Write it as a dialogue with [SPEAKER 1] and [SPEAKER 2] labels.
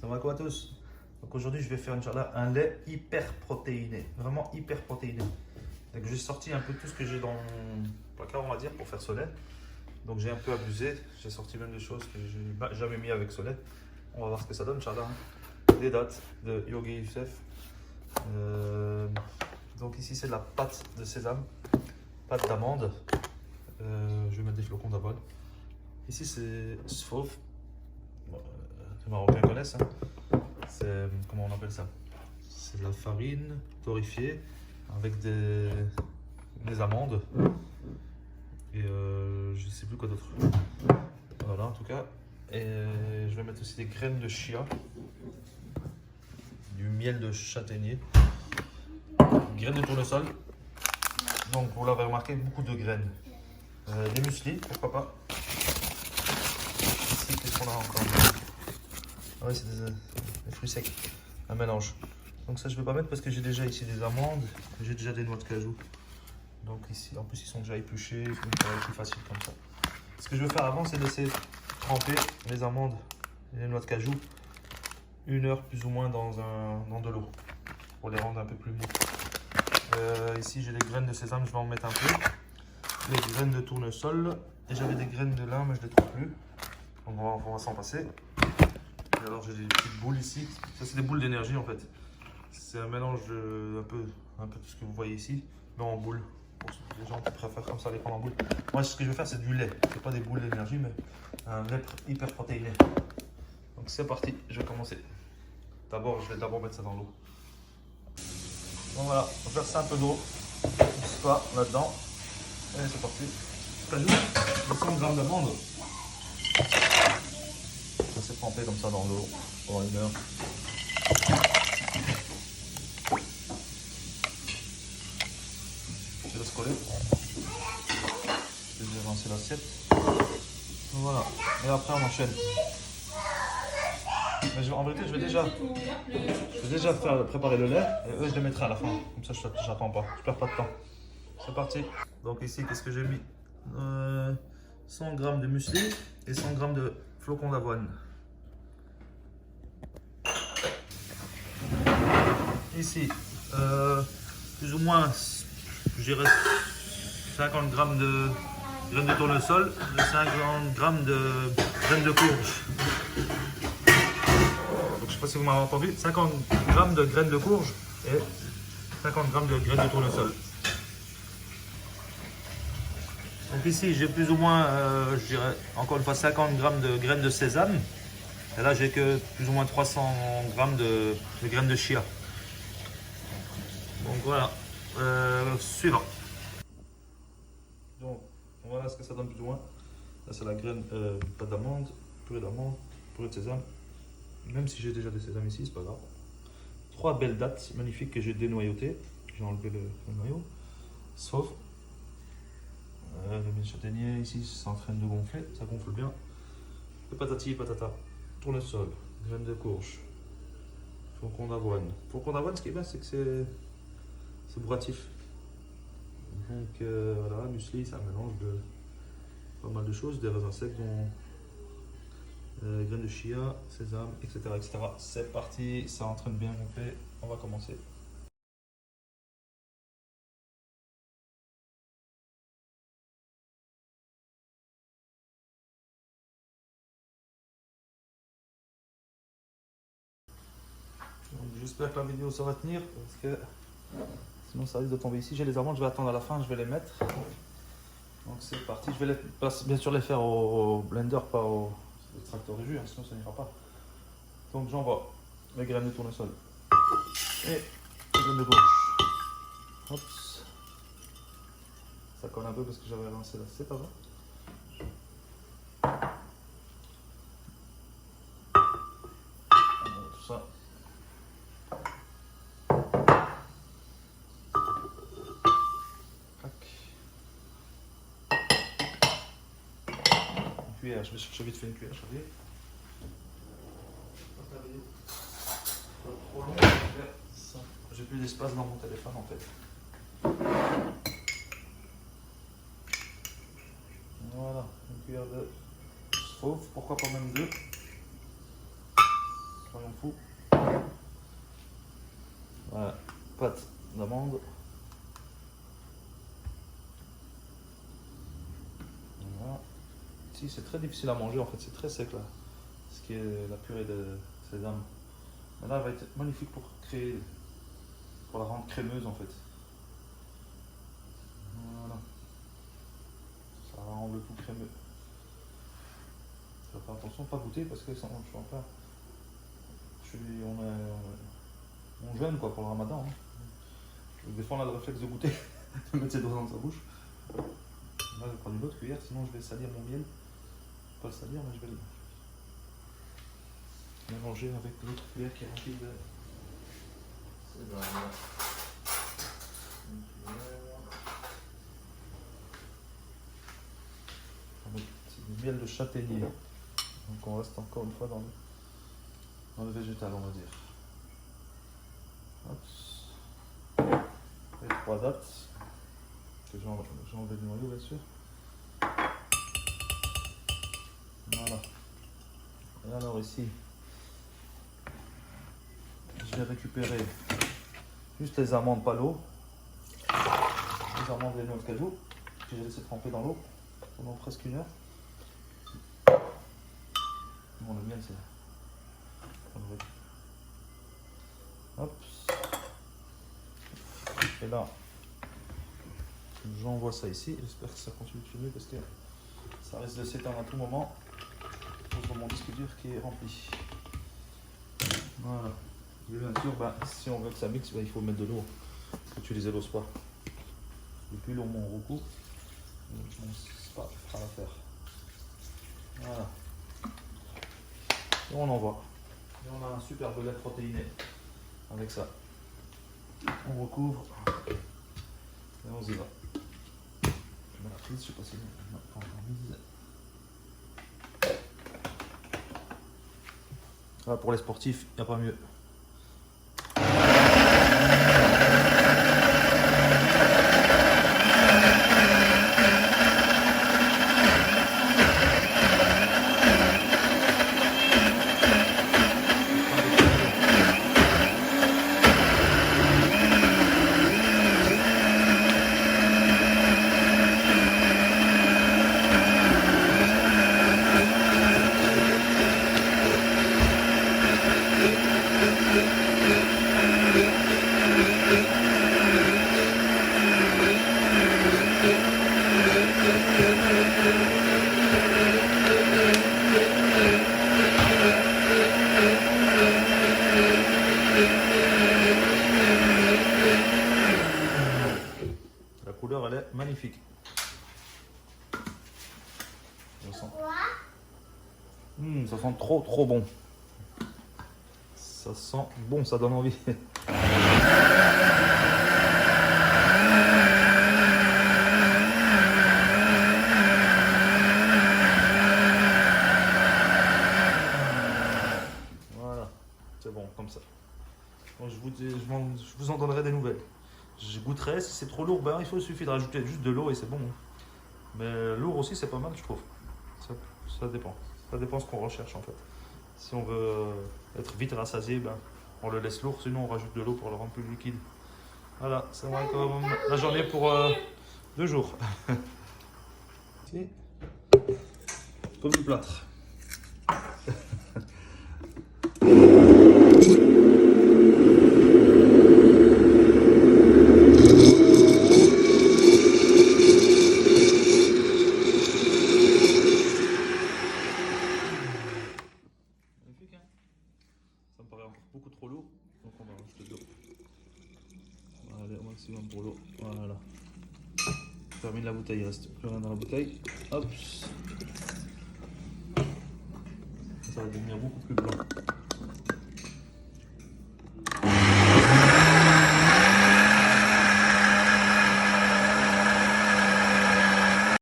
[SPEAKER 1] Salam alaikum à tous. Donc aujourd'hui je vais faire Inch'Allah un lait hyper protéiné, vraiment hyper protéiné. Donc j'ai sorti un peu tout ce que j'ai dans mon placard on va dire pour faire ce lait. Donc j'ai un peu abusé, j'ai sorti même des choses que j'ai jamais mis avec ce lait. On va voir ce que ça donne Inch'Allah. Des dates de Yogi Youssef. Donc ici c'est de la pâte de sésame, pâte d'amande. Je vais mettre des flocons d'avoine. Ici c'est sfouf. Les Marocains connaissent. C'est, comment on appelle ça? C'est de la farine torréfiée avec des amandes. Et je sais plus quoi d'autre. Voilà, en tout cas. Et je vais mettre aussi des graines de chia, du miel de châtaignier, graines de tournesol. Donc, vous l'avez remarqué, beaucoup de graines. Des muesli, pourquoi pas. Ici, qu'est-ce qu'on a encore? Ah oui, c'est des fruits secs, un mélange. Donc ça je ne vais pas mettre parce que j'ai déjà ici des amandes, j'ai déjà des noix de cajou. Donc ici, en plus ils sont déjà épluchés, donc ça va être plus facile comme ça. Ce que je vais faire avant, c'est laisser tremper les amandes et les noix de cajou 1 heure plus ou moins dans de l'eau pour les rendre un peu plus mous. Ici j'ai des graines de sésame, je vais en mettre un peu. Les graines de tournesol et j'avais des graines de lin mais je ne les trouve plus. Donc on va s'en passer. Et alors j'ai des petites boules ici, ça c'est des boules d'énergie en fait. C'est un mélange de un peu tout ce que vous voyez ici, mais en boule. Pour les gens qui préfèrent comme ça les prendre en boule. Moi ce que je vais faire c'est du lait, c'est pas des boules d'énergie mais un lait hyper protéiné. Donc c'est parti, je vais commencer. D'abord je vais d'abord mettre ça dans l'eau. Bon voilà, on va verser un peu d'eau, pas là-dedans. Et c'est parti. J'ajoute 100 g d'amande. C'est trempé comme ça dans l'eau pendant 1 heure. Je laisse coller. Je vais lancer l'assiette. Voilà. Et après on enchaîne. Mais en vérité, je vais déjà préparer le lait et eux je les mettrai à la fin. Comme ça je n'attends pas, je perds pas de temps. C'est parti. Donc ici, qu'est-ce que j'ai mis? 100 g de muesli et 100 g de flocons d'avoine. Ici, plus ou moins, je dirais 50 g de graines de tournesol et 50 g de graines de courge. Donc, je ne sais pas si vous m'avez entendu, 50 g de graines de courge et 50 g de graines de tournesol. Donc ici, j'ai plus ou moins, je dirais encore une fois 50 g de graines de sésame. Et là, j'ai que plus ou moins 300 g de graines de chia. Donc voilà, suivant. Donc voilà ce que ça donne plus ou moins. Là c'est la graine, pas d'amande, purée de sésame. Même si j'ai déjà des sésames ici, c'est pas grave. 3 belles dattes magnifiques que j'ai dénoyautées. J'ai enlevé le noyau. Sauf le miel châtaignier ici, c'est en train de gonfler, ça gonfle bien. Et patati et patata. Tournesol, graines de courge, flocons d'avoine. Flocons d'avoine, ce qui est bien, c'est que c'est bourratif. Donc voilà, muesli, c'est un mélange de pas mal de choses, des raisins secs, dont graines de chia, sésame, etc., etc. C'est parti, c'est en train de bien gonfler, on va commencer. J'espère que la vidéo ça va tenir parce que sinon ça risque de tomber ici. J'ai les amandes, je vais attendre à la fin, je vais les mettre. Donc c'est parti, je vais bien sûr les faire au blender, pas au extracteur de jus, hein, sinon ça n'ira pas. Donc j'envoie les graines de tournesol et les graines de courge. Hop. Ça colle un peu parce que j'avais lancé l'assiette avant. Tout ça. Une cuillère, je vais chercher vite fait une cuillère, je vais. Trop long, j'ai plus d'espace dans mon téléphone en fait. Voilà, une cuillère de sauve, pourquoi pas même 2. Quand soyons fous. Voilà, pâte d'amande. Voilà. Si, c'est très difficile à manger en fait, c'est très sec là, ce qui est la purée de sésame. Mais là, elle va être magnifique pour la rendre crémeuse en fait. Voilà, ça rend le tout crémeux. Je vais faire attention, pas goûter parce que je suis en plein. On jeûne quoi pour le ramadan. Hein. Des fois on a le réflexe de goûter, de mettre ses doigts dans sa bouche. Là je vais prendre une autre cuillère, sinon je vais salir mon miel. Pas le salir, mais je vais le mélanger avec l'autre cuillère qui est remplie de sésame. Une cuillère. C'est du miel de châtaignier. Donc on reste encore une fois dans le végétal, on va dire. Hop. Et 3 dates. Que j'ai enlevé le noyau bien sûr. Voilà. Et alors ici, je vais récupérer juste les amandes, pas l'eau. Les amandes et les noix de cajou que j'ai laissé tremper dans l'eau pendant presque 1 heure. Bon, le miel c'est... Hop. Et là, j'envoie ça ici. J'espère que ça continue de filmer parce que ça risque de s'éteindre à tout moment. Sur mon disque dur qui est rempli. Voilà. Et bien sûr, si on veut que ça mixe, il faut mettre de l'eau. Il faut utiliser l'eau spa. Le plus long mon recours, mon spa fera l'affaire. Voilà. Et on envoie. Et on a un super lait protéiné avec ça. On recouvre et on y va. Je mets la prise, je sais pas si on a encore mise. Ah, pour les sportifs, il n'y a pas mieux. La couleur elle est magnifique. Ça sent trop bon. Ça sent bon, ça donne envie. Voilà, c'est bon comme ça. Bon, je vous en donnerai des nouvelles. Je goûterai, si c'est trop lourd, il suffit de rajouter juste de l'eau et c'est bon. Mais lourd aussi c'est pas mal je trouve. Ça dépend. Ça dépend ce qu'on recherche en fait. Si on veut être vite rassasié, on le laisse lourd, sinon on rajoute de l'eau pour le rendre plus liquide. Voilà, c'est vrai comme la journée pour 2 jours. Ici, comme du plâtre. Ça me paraît encore beaucoup trop lourd, donc on va rajouter de l'eau. Allez, au maximum pour l'eau. Voilà. Je termine la bouteille, il reste plus rien dans la bouteille. Hop. Ça va devenir beaucoup plus blanc.